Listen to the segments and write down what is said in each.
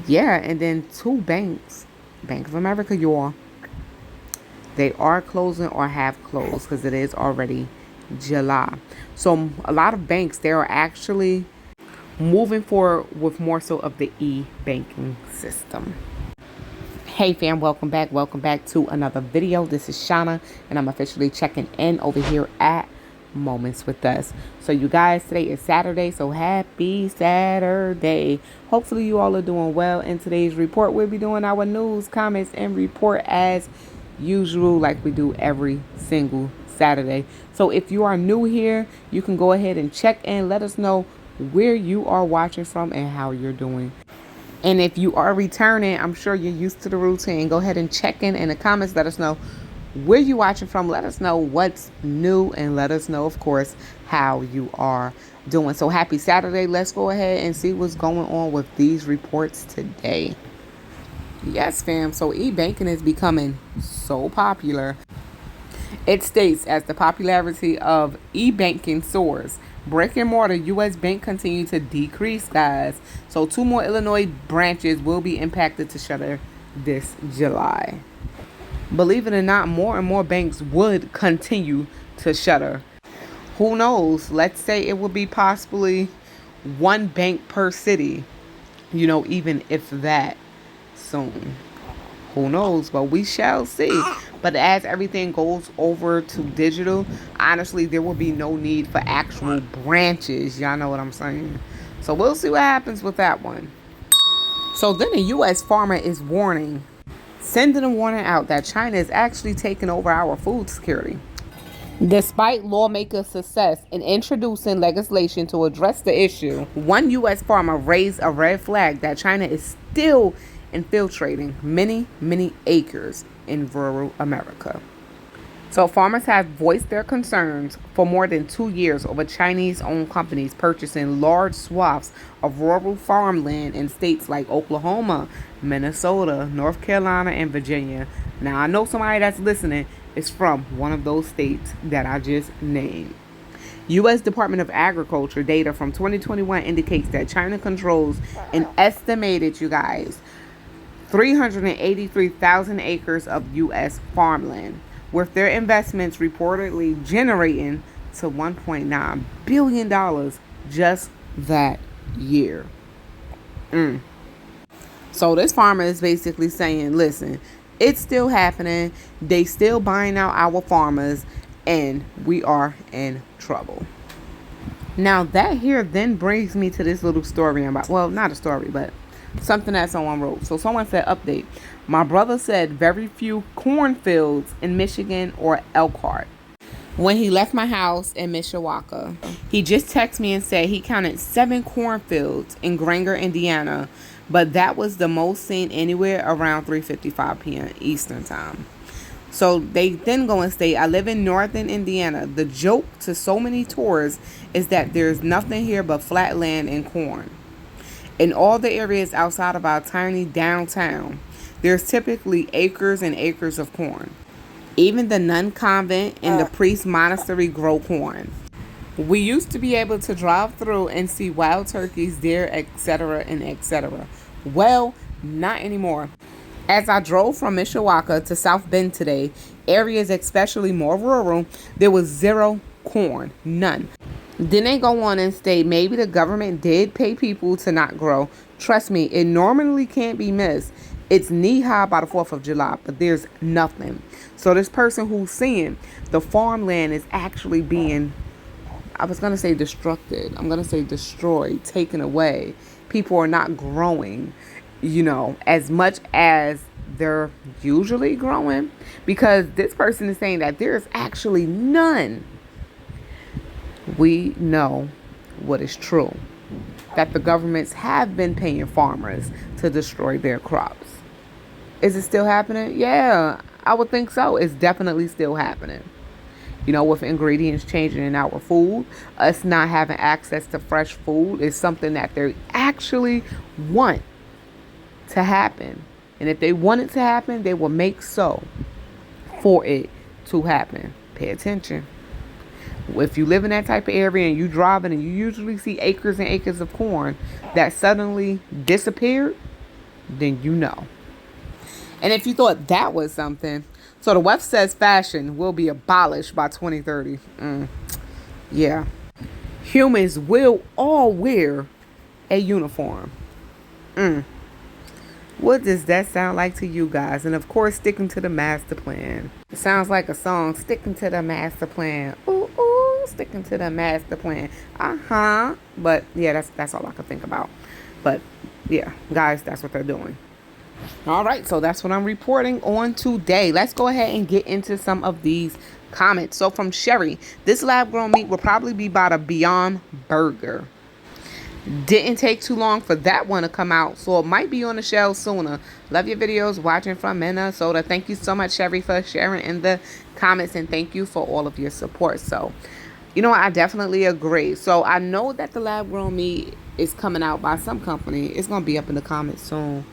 Yeah, and then two banks, Bank of America, y'all, they are closing or have closed because it is already July. So a lot of banks, they are actually moving forward with more so of the e-banking system. Hey fam, welcome back. Welcome back to another video. This is Shauna, and I'm officially checking in over here at Moments with Us. So you guys, today is Saturday, so happy Saturday. Hopefully you all are doing well. In today's report, we'll be doing our news, comments, and report as usual, like we do every single Saturday. So if you are new here, you can go ahead and check in. Let us know where you are watching from and how you're doing. And if you are returning, I'm sure you're used to the routine. Go ahead and check in the comments. Let us know where you're watching from. Let us know what's new. And let us know, of course, how you are doing. So happy Saturday. Let's go ahead and see what's going on with these reports today. Yes, fam. So e-banking is becoming so popular. It states, as the popularity of e-banking soars, brick and mortar U.S. bank continue to decrease, guys. So 2 more Illinois branches will be impacted to shutter this July. Believe it or not, more and more banks would continue to shutter. Who knows? Let's say it would be possibly 1 bank per city, even if that soon. Who knows? But we shall see. But as everything goes over to digital, honestly, there will be no need for actual branches. Y'all know what I'm saying? So we'll see what happens with that one. So then a U.S. farmer is sending a warning out that China is actually taking over our food security. Despite lawmakers' success in introducing legislation to address the issue, one U.S. farmer raised a red flag that China is still infiltrating many, many acres in rural America. So farmers have voiced their concerns for more than 2 years over Chinese-owned companies purchasing large swaths of rural farmland in states like Oklahoma, Minnesota, North Carolina, and Virginia. Now, I know somebody that's listening is from one of those states that I just named. U.S. Department of Agriculture data from 2021 indicates that China controls an estimated, 383,000 acres of U.S. farmland, with their investments reportedly generating to $1.9 billion just that year. So this farmer is basically saying, listen, it's still happening. They still buying out our farmers, and we are in trouble. Now that here then brings me to this little story about, well, not a story, but something that someone wrote. So someone said, update. My brother said very few cornfields in Michigan or Elkhart. When he left my house in Mishawaka, he just texted me and said he counted 7 cornfields in Granger, Indiana, but that was the most seen anywhere around 3:55 p.m. Eastern time. So they then go and say, I live in northern Indiana. The joke to so many tourists is that there's nothing here but flat land and corn. In all the areas outside of our tiny downtown, there's typically acres and acres of corn. Even the nun convent and the priest monastery grow corn. We used to be able to drive through and see wild turkeys, deer, etc. and etc. Well, not anymore. As I drove from Mishawaka to South Bend today, areas especially more rural, there was 0 corn, none. Then they go on and state maybe the government did pay people to not grow. Trust me, it normally can't be missed. It's knee-high by the 4th of July, but there's nothing. So this person who's seeing the farmland is actually being, I was going to say destructed. I'm going to say destroyed, taken away. People are not growing, as much as they're usually growing, because this person is saying that there's actually none. We know what is true, that the governments have been paying farmers to destroy their crops. Is it still happening? Yeah, I would think so. It's definitely still happening. With ingredients changing in our food, us not having access to fresh food is something that they actually want to happen. And if they want it to happen, they will make so for it to happen. Pay attention. If you live in that type of area and you driving and you usually see acres and acres of corn that suddenly disappeared, then you know. And if you thought that was something, so the web says fashion will be abolished by 2030. Yeah. Humans will all wear a uniform. What does that sound like to you guys? And of course, sticking to the master plan. It sounds like a song, sticking to the master plan. Ooh, ooh, sticking to the master plan. But yeah, that's all I can think about. But yeah, guys, that's what they're doing. All right, so that's what I'm reporting on today. Let's go ahead and get into some of these comments. So from Sherry, this lab grown meat will probably be about a Beyond Burger. Didn't take too long for that one to come out, so it might be on the shelves sooner. Love your videos, watching from Minnesota. Thank you so much, Sherry, for sharing in the comments, and thank you for all of your support. So, you know, I definitely agree. So I know that the lab grown meat is coming out by some company. It's gonna be up in the comments soon.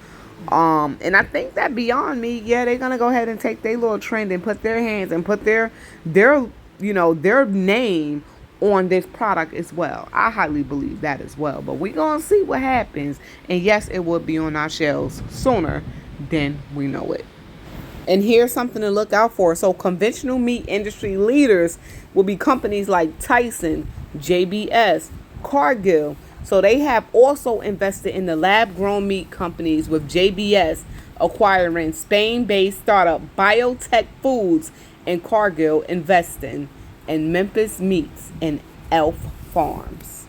And I think that Beyond Meat, yeah, they're gonna go ahead and take their little trend and put their hands and put their their name on this product as well. I highly believe that as well. But we're gonna see what happens. And yes, it will be on our shelves sooner than we know it. And here's something to look out for. So conventional meat industry leaders will be companies like Tyson, JBS, Cargill. So they have also invested in the lab-grown meat companies, with JBS acquiring Spain-based startup Biotech Foods and Cargill investing in Memphis Meats and Elf Farms.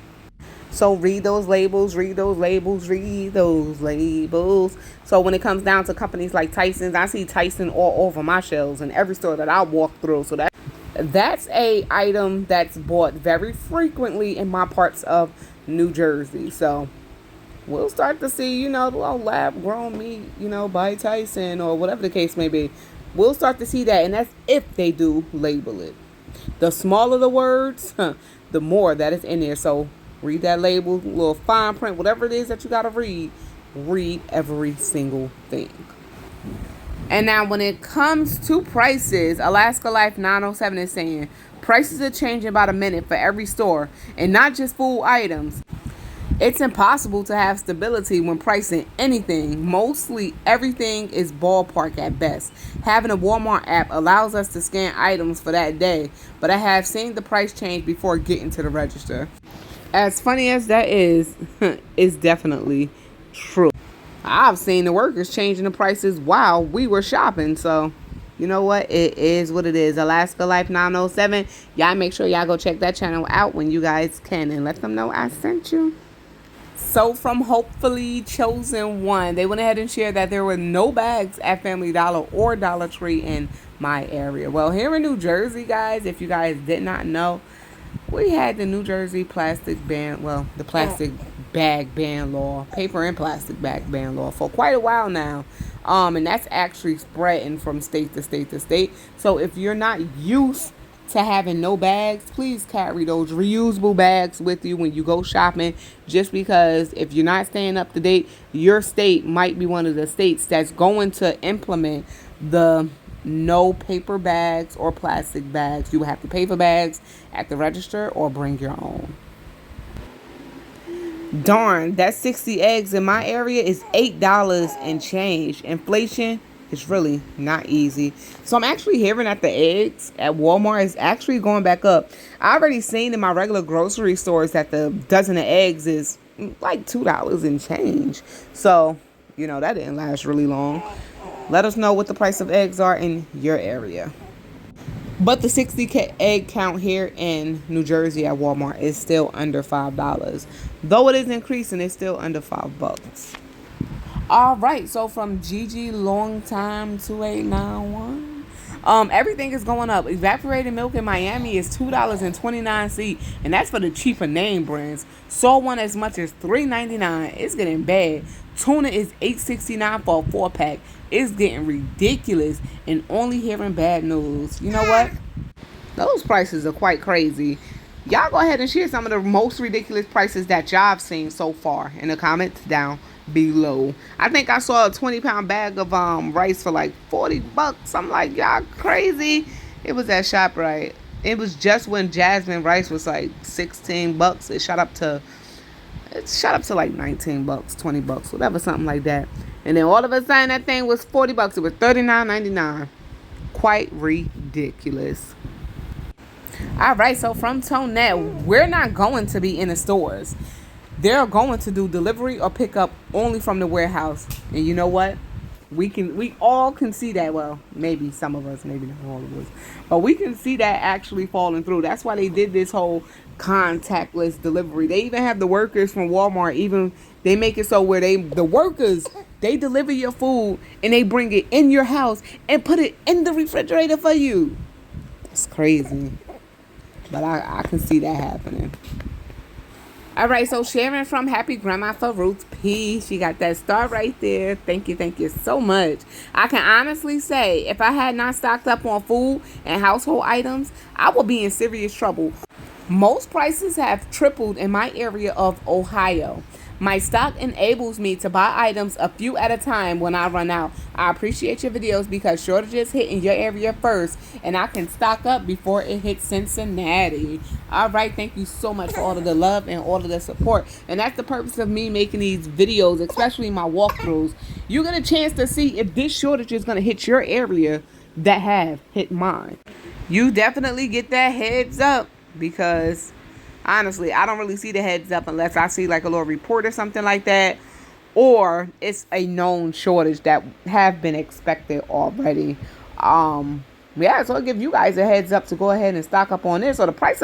So read those labels, read those labels, read those labels. So when it comes down to companies like Tyson's, I see Tyson all over my shelves in every store that I walk through. So that's a item that's bought very frequently in my parts of New Jersey. So we'll start to see, the little lab grown meat, by Tyson or whatever the case may be. We'll start to see that, and that's if they do label it. The smaller the words, the more that is in there. So read that label, little fine print, whatever it is that you got to read every single thing. And now when it comes to prices, Alaska Life 907 is saying prices are changing about a minute for every store, and not just food items. It's impossible to have stability when pricing anything. Mostly everything is ballpark at best. Having a Walmart app allows us to scan items for that day, but I have seen the price change before getting to the register. As funny as that is, it's definitely true. I've seen the workers changing the prices while we were shopping, so you know what? It is what it is. Alaska Life 907. Y'all make sure y'all go check that channel out when you guys can, and let them know I sent you. So from Hopefully Chosen One, they went ahead and shared that there were no bags at Family Dollar or Dollar Tree in my area. Well, here in New Jersey, guys, if you guys did not know, we had the New Jersey plastic ban, the plastic bag ban law, paper and plastic bag ban law for quite a while now. And that's actually spreading from state to state to state. So if you're not used to having no bags, please carry those reusable bags with you when you go shopping, just because if you're not staying up to date, your state might be one of the states that's going to implement the no paper bags or plastic bags. You will have to pay for bags at the register or bring your own. Darn, that 60 eggs in my area is $8 and change. Inflation is really not easy. So I'm actually hearing that the eggs at Walmart is actually going back up. I already seen in my regular grocery stores that the dozen of eggs is like $2 and change. So, that didn't last really long. Let us know what the price of eggs are in your area. But the 60 egg count here in New Jersey at Walmart is still under $5. Though it is increasing, it's still under $5. All right, so from Gigi Longtime 2891, everything is going up. Evaporated milk in Miami is $2.29, and that's for the cheaper name brands. Sold one as much as $3.99. It's getting bad. Tuna is $8.69 for a 4-pack. It's getting ridiculous, and only hearing bad news. You know what? Those prices are quite crazy. Y'all go ahead and share some of the most ridiculous prices that y'all have seen so far in the comments down below. I think I saw a 20-pound bag of rice for like $40. I'm like, y'all crazy. It was at ShopRite. It was just when jasmine rice was like $16. It shot up to like $19, $20, whatever, something like that. And then all of a sudden that thing was 40 bucks. It was $39.99. Quite ridiculous. All right, so from Tonette, we're not going to be in the stores. They're going to do delivery or pickup only from the warehouse. And you know what? We all can see that. Well, maybe some of us, maybe not all of us, but we can see that actually falling through. That's why they did this whole contactless delivery. They even have the workers from Walmart, even they make it so where the workers, they deliver your food and they bring it in your house and put it in the refrigerator for you. It's crazy, but I can see that happening. All right, so Sharon from Happy Grandma for Roots P. She got that star right there. Thank you so much. I can honestly say, if I had not stocked up on food and household items, I would be in serious trouble. Most prices have tripled in my area of Ohio. My stock enables me to buy items a few at a time when I run out. I appreciate your videos because shortages hit in your area first, and I can stock up before it hits Cincinnati. All right, thank you so much for all of the love and all of the support. And that's the purpose of me making these videos, especially my walkthroughs. You get a chance to see if this shortage is going to hit your area that have hit mine. You definitely get that heads up because honestly, I don't really see the heads up unless I see like a little report or something like that, or it's a known shortage that have been expected already. Yeah, so I'll give you guys a heads up to go ahead and stock up on this. So the price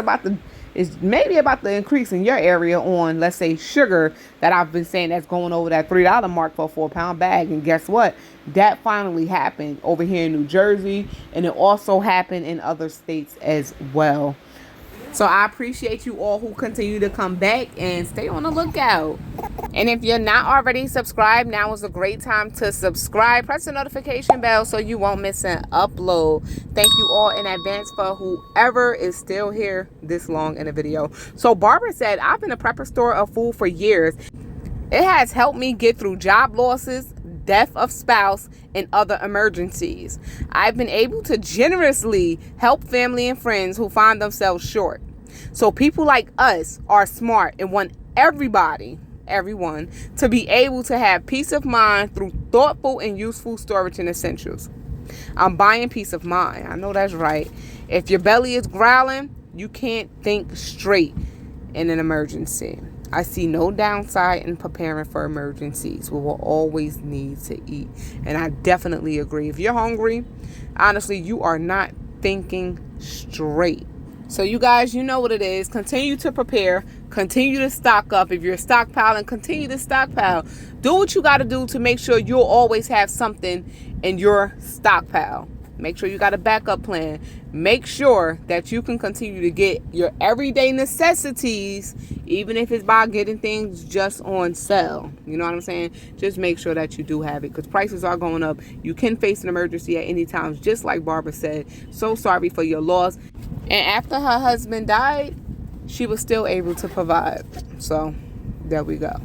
is maybe about to increase in your area on, let's say, sugar that I've been saying that's going over that $3 mark for a 4-pound bag. And guess what? That finally happened over here in New Jersey, and it also happened in other states as well. So I appreciate you all who continue to come back and stay on the lookout. And if you're not already subscribed, now is a great time to subscribe. Press the notification bell so you won't miss an upload. Thank you all in advance for whoever is still here this long in the video. So Barbara said, I've been a prepper store of food for years. It has helped me get through job losses, death of spouse, and other emergencies. I've been able to generously help family and friends who find themselves short. So people like us are smart and want everyone, to be able to have peace of mind through thoughtful and useful storage and essentials. I'm buying peace of mind. I know that's right. If your belly is growling, you can't think straight in an emergency. I see no downside in preparing for emergencies. We will always need to eat. And I definitely agree. If you're hungry, honestly, you are not thinking straight. So you guys, you know what it is. Continue to prepare. Continue to stock up. If you're stockpiling, continue to stockpile. Do what you got to do to make sure you'll always have something in your stockpile. Make sure you got a backup plan. Make sure that you can continue to get your everyday necessities, even if it's by getting things just on sale. You know what I'm saying? Just make sure that you do have it, because prices are going up. You can face an emergency at any time, just like Barbara said. So sorry for your loss. And after her husband died, she was still able to provide. So there we go.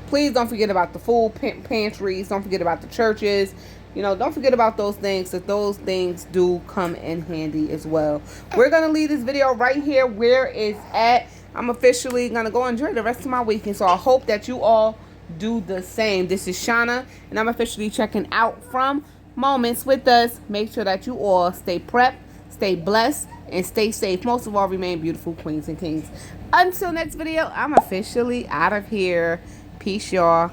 Please don't forget about the food pantries. Don't forget about the churches. You know, don't forget about those things, because those things do come in handy as well. We're going to leave this video right here where it's at. I'm officially going to go enjoy the rest of my weekend. So I hope that you all do the same. This is Shauna, and I'm officially checking out from Moments with Us. Make sure that you all stay prepped, stay blessed, and stay safe. Most of all, remain beautiful queens and kings. Until next video, I'm officially out of here. Peace, y'all.